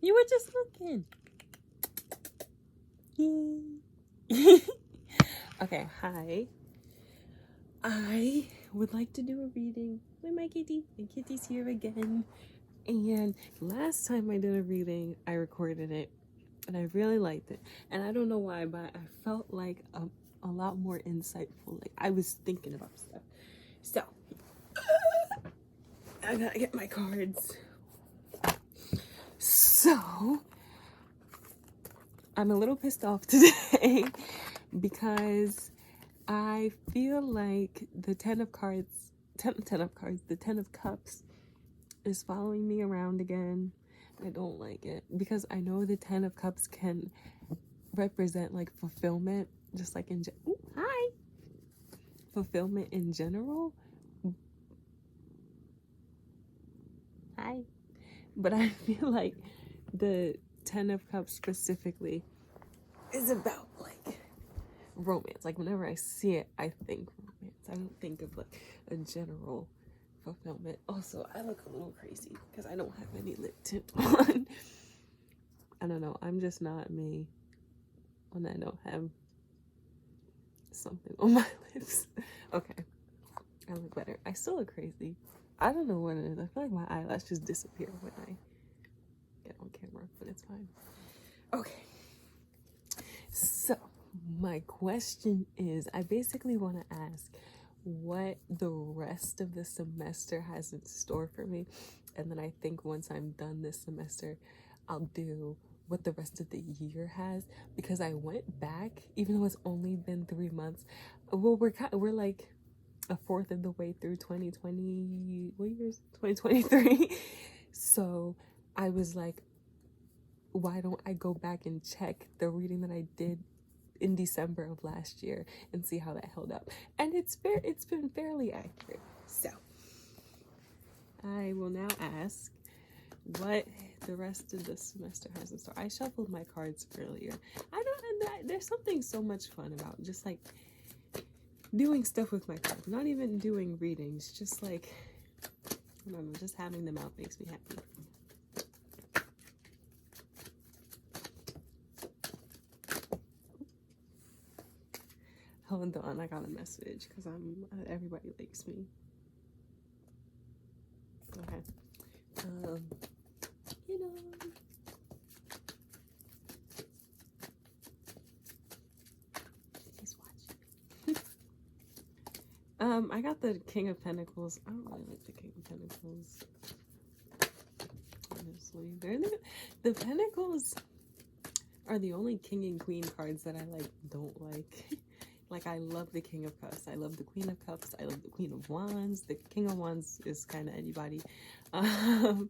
You were just looking. Okay, hi. I would like to do a reading with my kitty. And Kitty's here again. And last time I did a reading, I recorded it. And I really liked it. And I don't know why, but I felt like a lot more insightful. Like I was thinking about stuff. So, I gotta get my cards. So, I'm a little pissed off today because I feel like the Ten of Cups is following me around again. I don't like it because I know the Ten of Cups can represent like fulfillment, just like in fulfillment in general. Hi. But I feel like the Ten of Cups specifically is about like romance. Like whenever I see it, I think romance. I don't think of like a general fulfillment. Also, I look a little crazy because I don't have any lip tint on. I don't know. I'm just not me when I don't have something on my lips. Okay. I look better. I still look crazy. I don't know what it is. I feel like my eyelashes disappear when I get on camera, but it's fine. Okay. So, my question is, I basically want to ask what the rest of the semester has in store for me. And then I think once I'm done this semester, I'll do what the rest of the year has, because I went back, even though it's only been 3 months. Well, we're like a fourth of the way through 2020. What year is 2023? So I was like, why don't I go back and check the reading that I did in December of last year and see how that held up? And it's been fairly accurate. So I will now ask what the rest of the semester has in store. I shuffled my cards earlier. There's something so much fun about just like doing stuff with my cards, not even doing readings, just like, I don't know, just having them out makes me happy. Hold on, I got a message because everybody likes me. Okay. You know. He's watching. I got the King of Pentacles. I don't really like the King of Pentacles. Honestly. The Pentacles are the only King and Queen cards that I don't like. Like, I love the King of Cups. I love the Queen of Cups. I love the Queen of Wands. The King of Wands is kind of anybody. Nine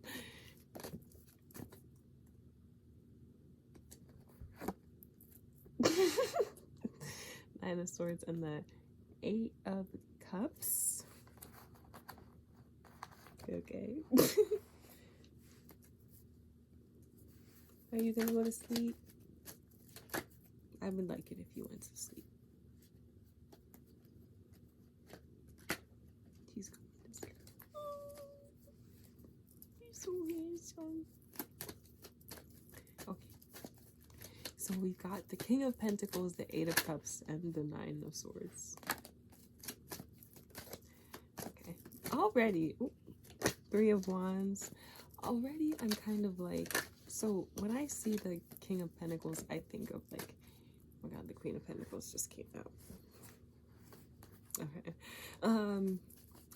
of Swords and the Eight of Cups. Okay. Are you gonna go to sleep? I would like it if you went to sleep. He's going to sleep. Oh, he's so handsome. Okay. So we've got the King of Pentacles, the Eight of Cups, and the Nine of Swords. Okay. Already, Three of Wands. Already, I'm kind of like, so when I see the King of Pentacles, I think of like, oh my god, the Queen of Pentacles just came out. Okay.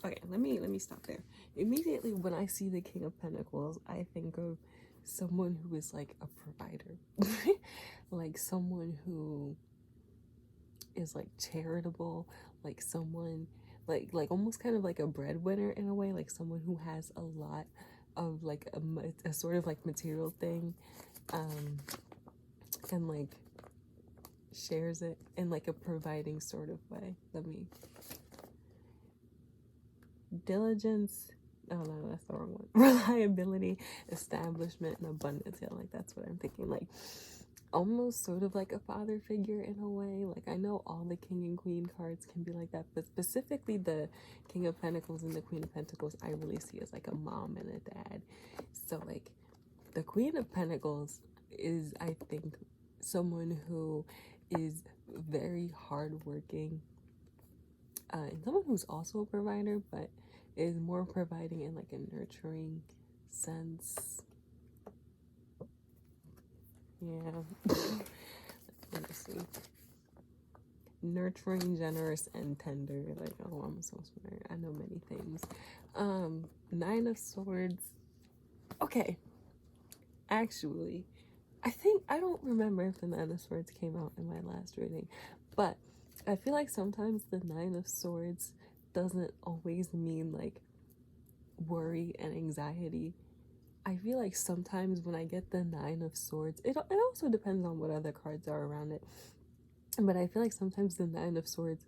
Okay, let me stop there. Immediately when I see the King of Pentacles, I think of someone who is like a provider. Like someone who is like charitable, like someone like almost kind of like a breadwinner in a way, like someone who has a lot of like a sort of like material thing, and like shares it in like a providing sort of way. Diligence, oh no, that's the wrong one. Reliability, establishment, and abundance. Yeah, like that's what I'm thinking. Like almost sort of like a father figure in a way. Like I know all the King and Queen cards can be like that, but specifically the King of Pentacles and the Queen of Pentacles I really see as like a mom and a dad. So like the Queen of Pentacles is, I think, someone who is very hardworking, and someone who's also a provider, but is more providing in like a nurturing sense. Yeah. Let me see. Nurturing, generous, and tender. Like, oh, I'm so smart. I know many things. Nine of Swords. Okay. Actually, I don't remember if the Nine of Swords came out in my last reading, but I feel like sometimes the Nine of Swords doesn't always mean like worry and anxiety. I feel like sometimes when I get the Nine of Swords, it also depends on what other cards are around it. But I feel like sometimes the Nine of Swords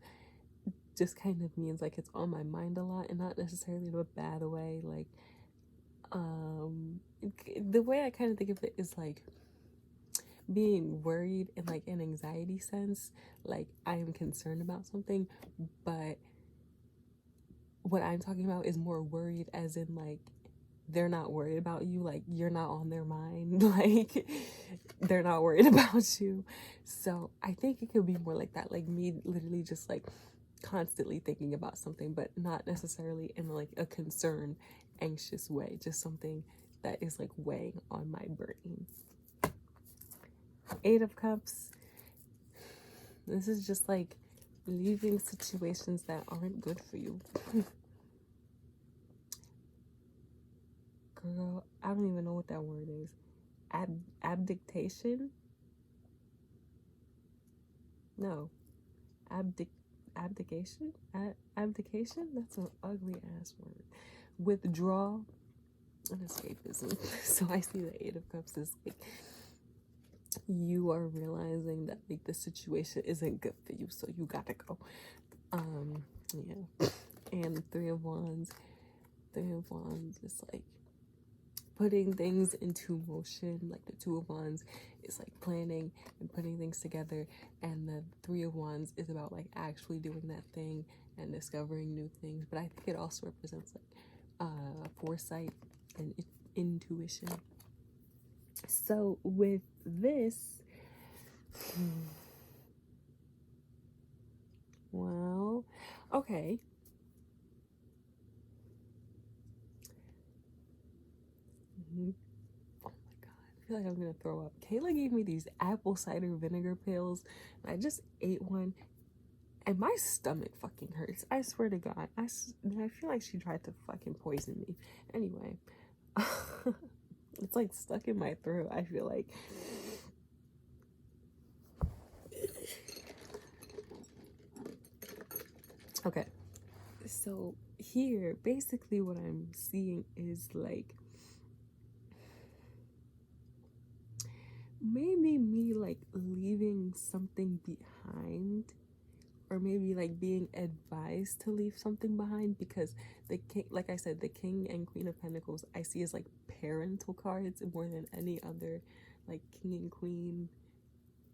just kind of means like it's on my mind a lot, and not necessarily in a bad way. Like, the way I kind of think of it is like being worried in like an anxiety sense. Like, I am concerned about something, but what I'm talking about is more worried as in like they're not worried about you, like you're not on their mind, like they're not worried about you. So I think it could be more like that, like me literally just like constantly thinking about something, but not necessarily in like a concerned, anxious way, just something that is like weighing on my brain. Eight of Cups. This is just like leaving situations that aren't good for you. Girl, I don't even know what that word is. Abdication? No. Abdication? Abdication? That's an ugly ass word. Withdraw and escapism. So I see the Eight of Cups is like you are realizing that like the situation isn't good for you, so you gotta go. Yeah. And Three of Wands. Three of Wands is like putting things into motion. Like the Two of Wands is like planning and putting things together, and the Three of Wands is about like actually doing that thing and discovering new things. But I think it also represents like foresight and intuition. So with this, well, okay. Oh my god, I feel like I'm gonna throw up. Kayla gave me these apple cider vinegar pills, and I just ate one, and my stomach fucking hurts. I swear to God. I feel like she tried to fucking poison me. Anyway, it's like stuck in my throat, I feel like. Okay, so here, basically what I'm seeing is like maybe me like leaving something behind, or maybe like being advised to leave something behind, because the king, like I said, the King and Queen of Pentacles I see as like parental cards more than any other, like King and Queen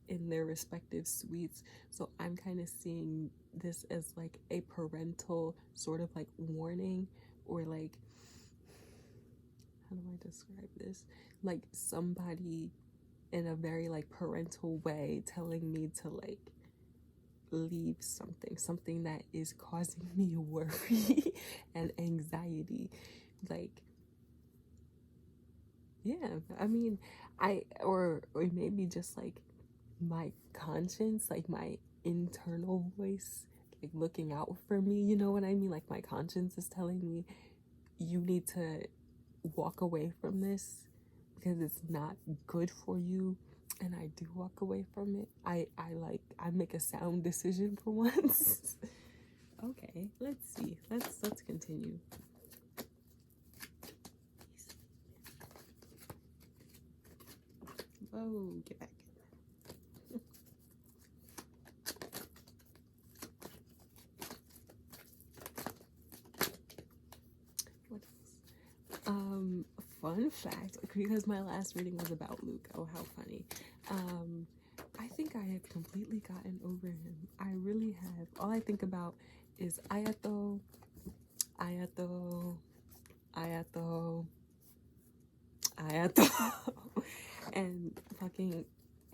in their respective suites. So I'm kind of seeing this as like a parental sort of like warning, or like, how do I describe this, like somebody in a very like parental way telling me to like leave something that is causing me worry and anxiety. Like, yeah, I mean, or maybe just like my conscience, like my internal voice, like looking out for me, you know what I mean? Like my conscience is telling me you need to walk away from this because it's not good for you. And I do walk away from it. I make a sound decision for once. Okay, let's see. Let's continue. Oh, get back. What else? Fun fact, because my last reading was about Luke. Oh, how funny. I think I have completely gotten over him. I really have. All I think about is Ayato, Ayato, Ayato, Ayato. Ayato and fucking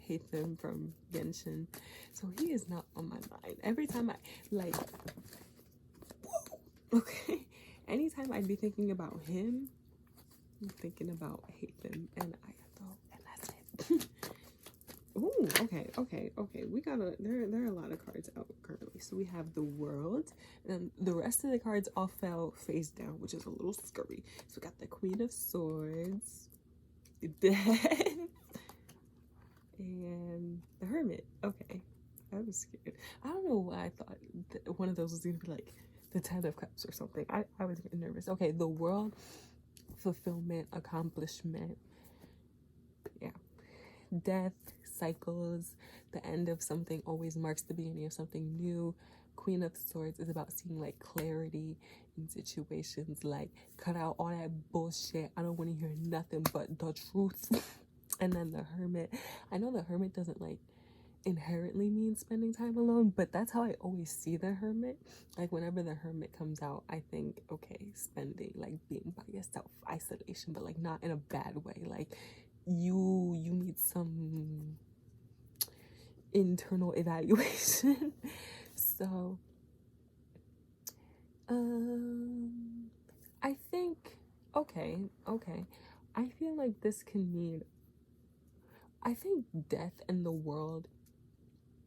hate them from Genshin. So he is not on my mind. Every time I like, okay, anytime I'd be thinking about him, I'm thinking about Hatham and Ayato, and that's it. Ooh, okay. We gotta. There are a lot of cards out currently. So we have the World, and the rest of the cards all fell face down, which is a little scary. So we got the Queen of Swords, Death, and the Hermit. Okay, I was scared. I don't know why I thought that one of those was gonna be like the Ten of Cups or something. I was getting nervous. Okay, the World, fulfillment, accomplishment. Yeah. Death, cycles, the end of something always marks the beginning of something new. Queen of Swords is about seeing like clarity in situations, like cut out all that bullshit. I don't want to hear nothing but the truth. And then the Hermit, I know the Hermit doesn't like inherently mean spending time alone, but that's how I always see the Hermit. Like whenever the Hermit comes out, I think, okay, spending, like being by yourself, isolation, but like not in a bad way. Like you need some internal evaluation. So I think okay, I feel like this can mean, I think Death and the World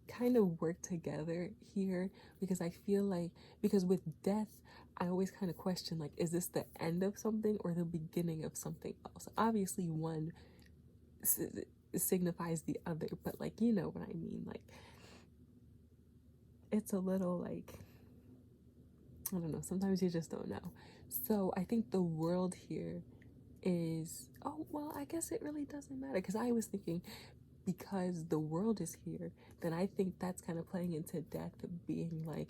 kind of work together here, because I feel like, because with Death I always kind of question, like, is this the end of something or the beginning of something else? Obviously one signifies the other, but like, you know what I mean, like it's a little like, I don't know, sometimes you just don't know. So I think the World here is, oh well, I guess it really doesn't matter, because I was thinking because the World is here, then I think that's kind of playing into Death being like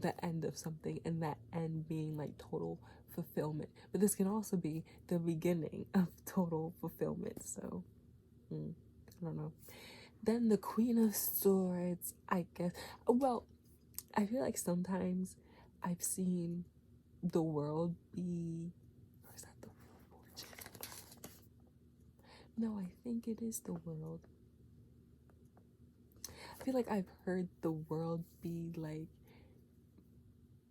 the end of something, and that end being like total fulfillment, but this can also be the beginning of total fulfillment. So I don't know. Then the Queen of Swords, I guess, well, I feel like sometimes I've seen the World be, or is that the Fortune? No, I think it is the World. I feel like I've heard the World be like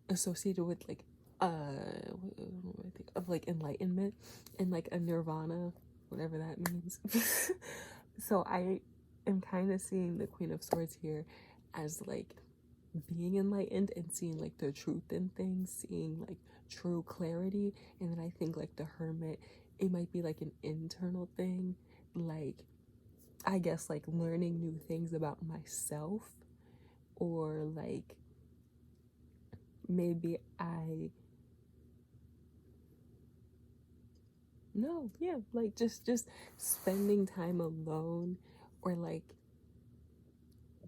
associated with like what do I think of, like enlightenment and like a nirvana, whatever that means. So I am kind of seeing the Queen of Swords here as like being enlightened and seeing like the truth in things, seeing like true clarity. And then I think like the Hermit, it might be like an internal thing, like I guess like learning new things about myself, or like maybe no, yeah, like just spending time alone, or like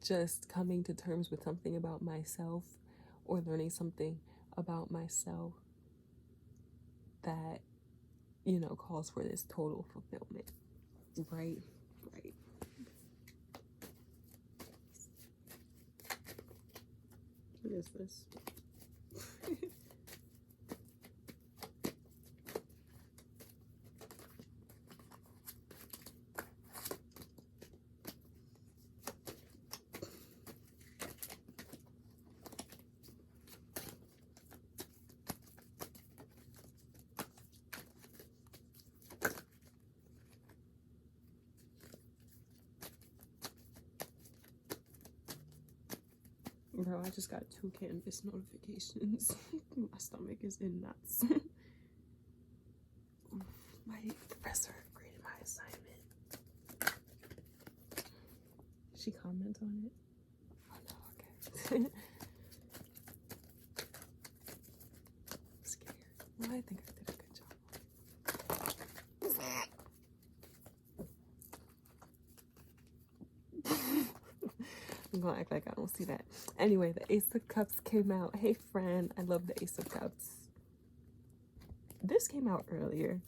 just coming to terms with something about myself, or learning something about myself that, you know, calls for this total fulfillment. Right. What is this? Bro, I just got 2 Canvas notifications. My stomach is in knots. My professor graded my assignment. She comment on it? Oh no, okay. I'm scared. Well, I think I did a good job. I'm gonna act like I don't see that. Anyway, the Ace of Cups came out. Hey friend, I love the Ace of Cups. This came out earlier.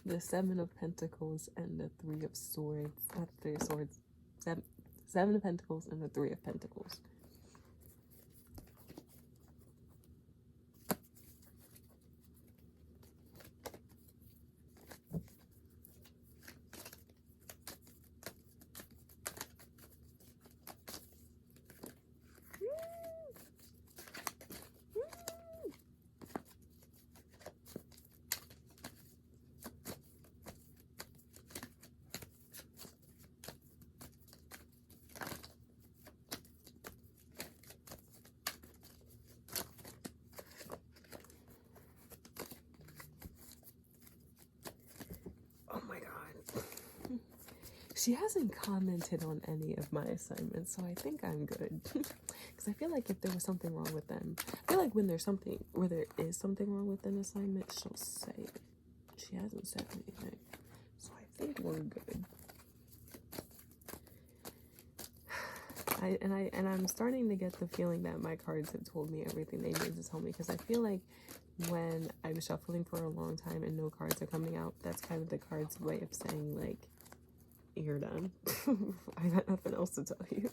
The Seven of Pentacles and the Three of Swords. Not Three of Swords. Seven of Pentacles and the Three of Pentacles. She hasn't commented on any of my assignments, so I think I'm good. Because I feel like if there was something wrong with them, I feel like when there is something wrong with an assignment, she'll say it. She hasn't said anything, so I think we're good. I'm starting to get the feeling that my cards have told me everything they need to tell me, because I feel like when I was shuffling for a long time and no cards are coming out, that's kind of the card's way of saying, like, you're done. I got nothing else to tell you.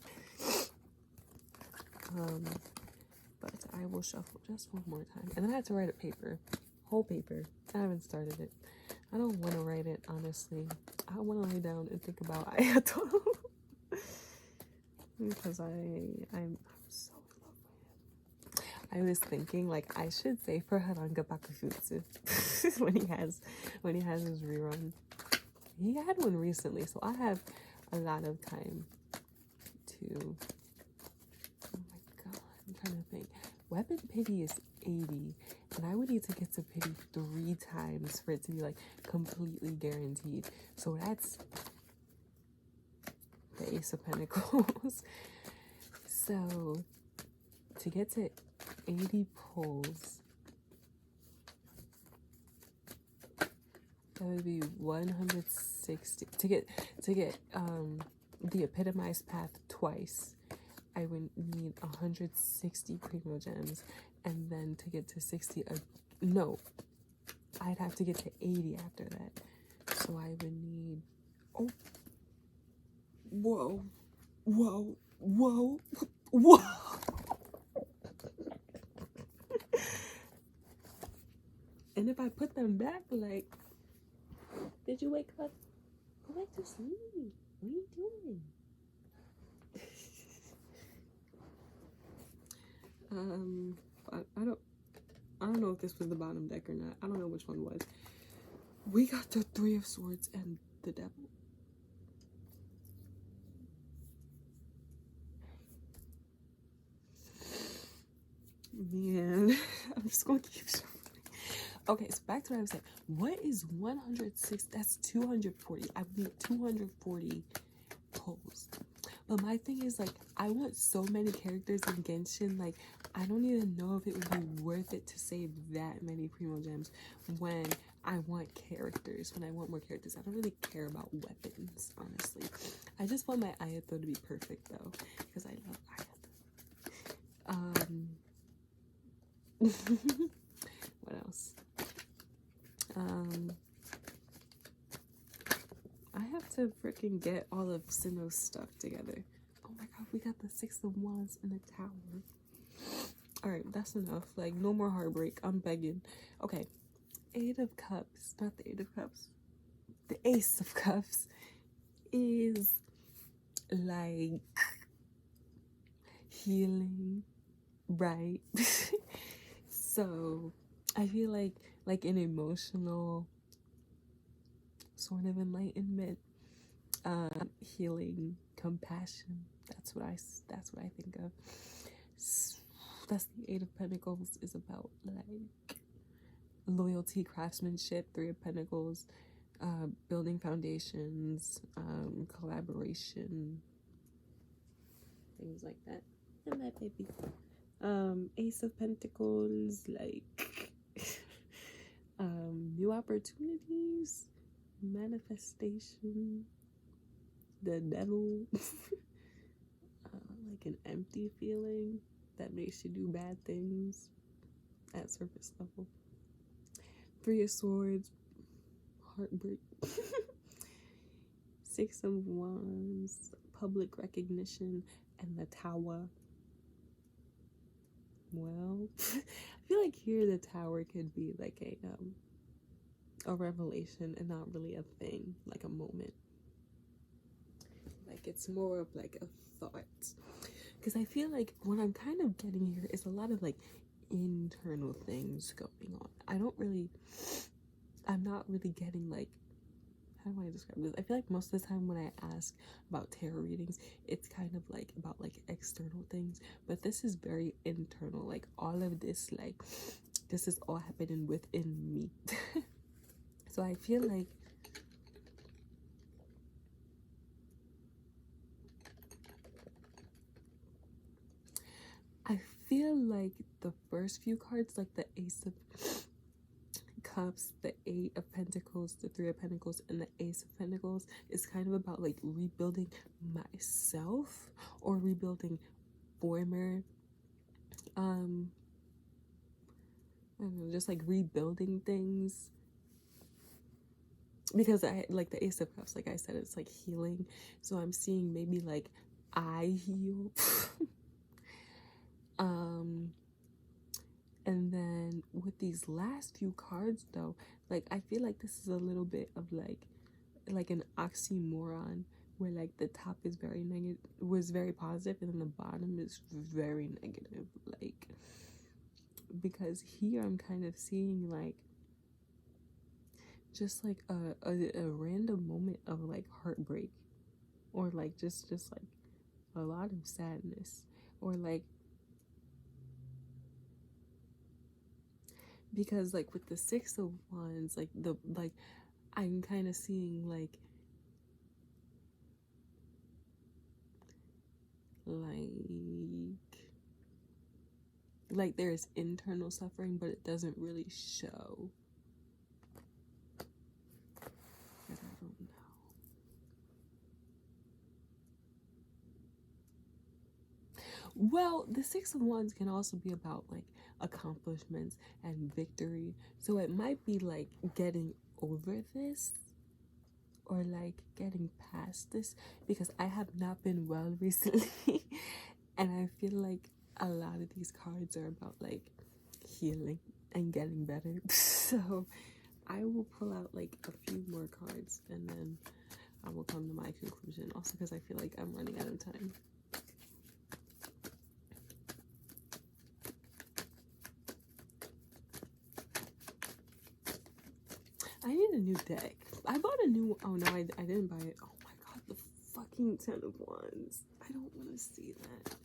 But I will shuffle just one more time, and then I have to write a paper, whole paper. I haven't started it. I don't want to write it, honestly. I want to lay down and think about Ayato. Because I'm so in love with him. I was thinking, like, I should say for Haranga Bakufutsu when he has his rerun. He had one recently, so I have a lot of time to. Oh my god, I'm trying to think. Weapon pity is 80, and I would need to get to pity 3 times for it to be like completely guaranteed. So that's the Ace of Pentacles. So to get to 80 pulls, that would be 160. To get the epitomized path twice, I would need 160 primo gems, and then to get to 60, no, I'd have to get to 80 after that. So I would need, oh, whoa, whoa, whoa, whoa. And if I put them back, like, did you wake up? Go back to sleep. What are you doing? I don't know if this was the bottom deck or not. I don't know which one was. We got the 3 of Swords and the Devil. Man, I'm just gonna keep shuffling. Okay, so back to what I was saying. What is 106? That's 240. I need 240 pulls. But my thing is, like, I want so many characters in Genshin. Like, I don't even know if it would be worth it to save that many primo gems when I want characters. When I want more characters, I don't really care about weapons, honestly. I just want my Ayato to be perfect, though, because I love Ayato. What else? I have to freaking get all of Sinnoh's stuff together. Oh my god, we got the 6 of Wands in the tower. Alright, that's enough. Like, no more heartbreak. I'm begging. Okay. 8 of Cups. Not the 8 of Cups. The Ace of Cups is like healing, right? So I feel like an emotional sort of enlightenment, healing, compassion. That's what I think of. That's the 8 of Pentacles is about, like loyalty, craftsmanship. 3 of Pentacles, building foundations, collaboration, things like that. And that baby. Ace of Pentacles, like new opportunities, manifestation, the devil, like an empty feeling that makes you do bad things at surface level. 3 of Swords, heartbreak. 6 of Wands, public recognition, and the Tower. Well, I feel like here the Tower could be like a revelation and not really a thing, like a moment. Like, it's more of like a thought. Because I feel like what I'm kind of getting here is a lot of like internal things going on. I'm not really getting, like, how do I describe this? I feel like most of the time when I ask about tarot readings, it's kind of like about like external things, but this is very internal. Like, all of this, like, this is all happening within me. So I feel like feel like the first few cards, like the Ace of Cups, the Eight of Pentacles, the Three of Pentacles, and the Ace of Pentacles, is kind of about like rebuilding myself or rebuilding former, I don't know, just like rebuilding things. Because I like the Ace of Cups, like I said, it's like healing. So I'm seeing maybe like I heal. And then with these last few cards though, like I feel like this is a little bit of like an oxymoron, where like the top is very negative, was very positive, and then the bottom is very negative. Like, because here I'm kind of seeing like just like a random moment of like heartbreak, or like just like a lot of sadness, or like, because like with the Six of Wands, like I'm kind of seeing like there's internal suffering, but it doesn't really show. But I don't know. Well, the Six of Wands can also be about like accomplishments and victory. So it might be like getting over this, or like getting past this, because I have not been well recently. And I feel like a lot of these cards are about like healing and getting better. So I will pull out like a few more cards, and then I will come to my conclusion. Also because I feel like I'm running out of time. I need a new deck. I bought a new, oh no, I didn't buy it. Oh my god, the fucking Ten of Wands. I don't want to see that.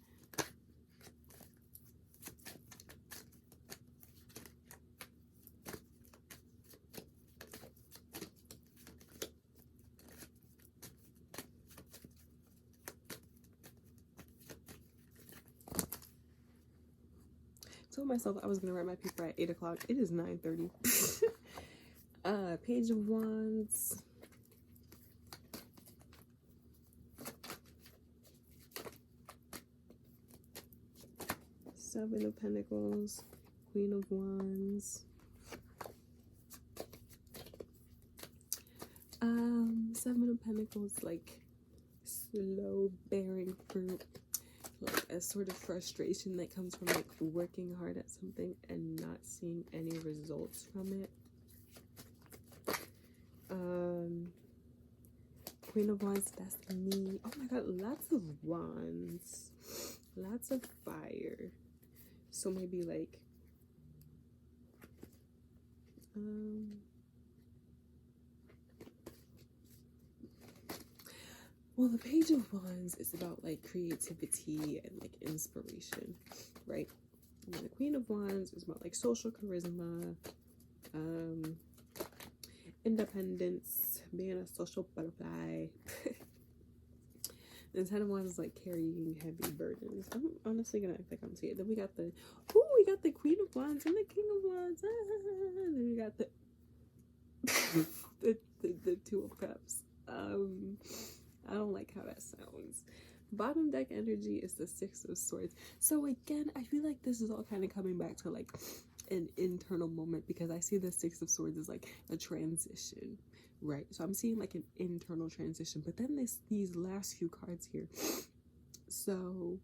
I told myself I was gonna write my paper at 8 o'clock. It is 9:30. Page of Wands. Seven of Pentacles. Queen of Wands. Seven of Pentacles, like slow bearing fruit, like a sort of frustration that comes from like working hard at something and not seeing any results from it. Queen of Wands, that's me. Oh my god, lots of wands, lots of fire. So maybe like well, the Page of Wands is about like creativity and like inspiration, right? And the Queen of Wands is about like social charisma, independence, being a social butterfly. The Ten of Wands is like carrying heavy burdens. I'm honestly gonna act like I'm seeing it. Then we got the Queen of Wands and the King of Wands. And then we got the Two of Cups. I don't like how that sounds. Bottom deck energy is the Six of Swords. So again, I feel like this is all kind of coming back to like an internal moment, because I see the Six of Swords as like a transition, right? So I'm seeing like an internal transition, but then these last few cards here. So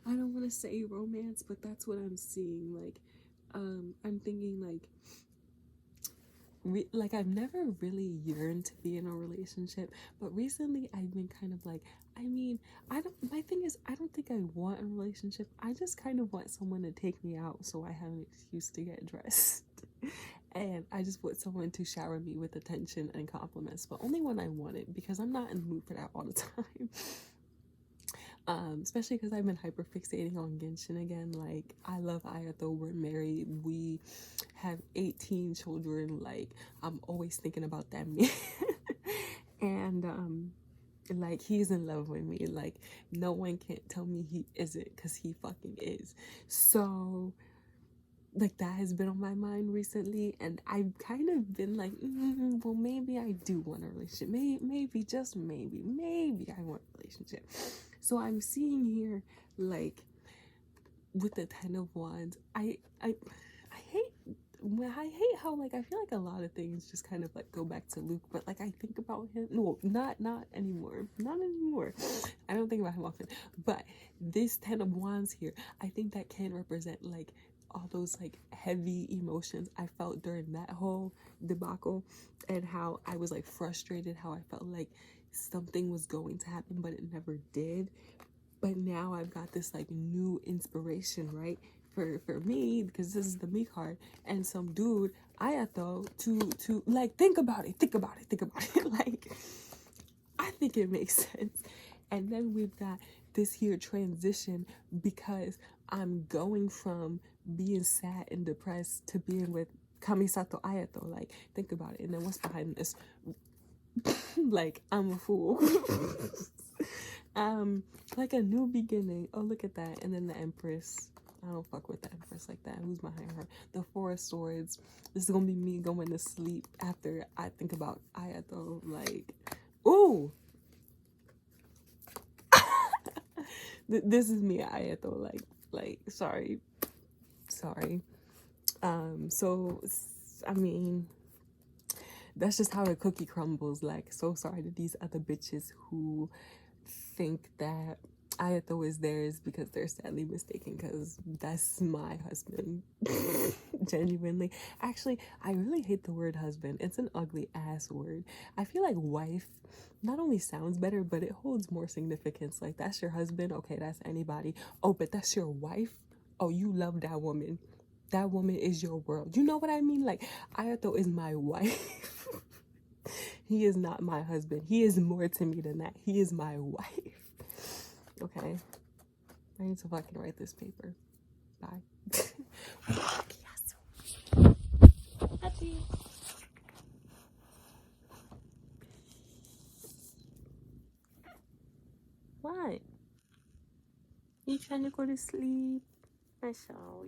I don't want to say romance, but that's what I'm seeing. Like, I'm thinking like I've never really yearned to be in a relationship, but recently I've been kind of like, I mean, my thing is, I don't think I want a relationship. I just kind of want someone to take me out so I have an excuse to get dressed. And I just want someone to shower me with attention and compliments, but only when I want it, because I'm not in the mood for that all the time. Especially because I've been hyperfixating on Genshin again. Like, I love Ayato, we're married, we have 18 children. Like, I'm always thinking about that man. And Like, he's in love with me. Like, no one can't tell me he isn't, because he fucking is. So, like, that has been on my mind recently, and I've kind of been like, well, maybe I do want a relationship. Maybe, just maybe I want a relationship. So I'm seeing here, like, with the Ten of Wands, I hate I hate how, like, I feel like a lot of things just kind of like go back to Luke, but like I think about him. No, not anymore. Not anymore. I don't think about him often. But this Ten of Wands here, I think that can represent like all those like heavy emotions I felt during that whole debacle, and how I was like frustrated, how I felt like something was going to happen but it never did. But now I've got this like new inspiration, right? For me, because this is the me card, and some dude I thought to like think about it. Like, I think it makes sense. And then we've got this here transition, because I'm going from being sad and depressed to being with Kamisato Ayato. Like, think about it. And then what's behind this? Like, I'm a fool. Like a new beginning. Oh, look at that. And then the Empress. I don't fuck with the Empress like that. Who's behind her? The Four of Swords. This is gonna be me going to sleep after I think about Ayato. Like, ooh. This is me, Ayato. Like, sorry. So, I mean, that's just how a cookie crumbles. Like, so sorry to these other bitches who think that Ayato is theirs, because they're sadly mistaken, because that's my husband. Genuinely. Actually, I really hate the word husband. It's an ugly ass word. I feel like wife not only sounds better, but it holds more significance. Like, that's your husband. Okay, that's anybody. Oh, but that's your wife. Oh, you love that woman. That woman is your world. You know what I mean? Like, Ayato is my wife. He is not my husband. He is more to me than that. He is my wife. Okay. I need to fucking write this paper. Bye. What? You trying to go to sleep? I shall.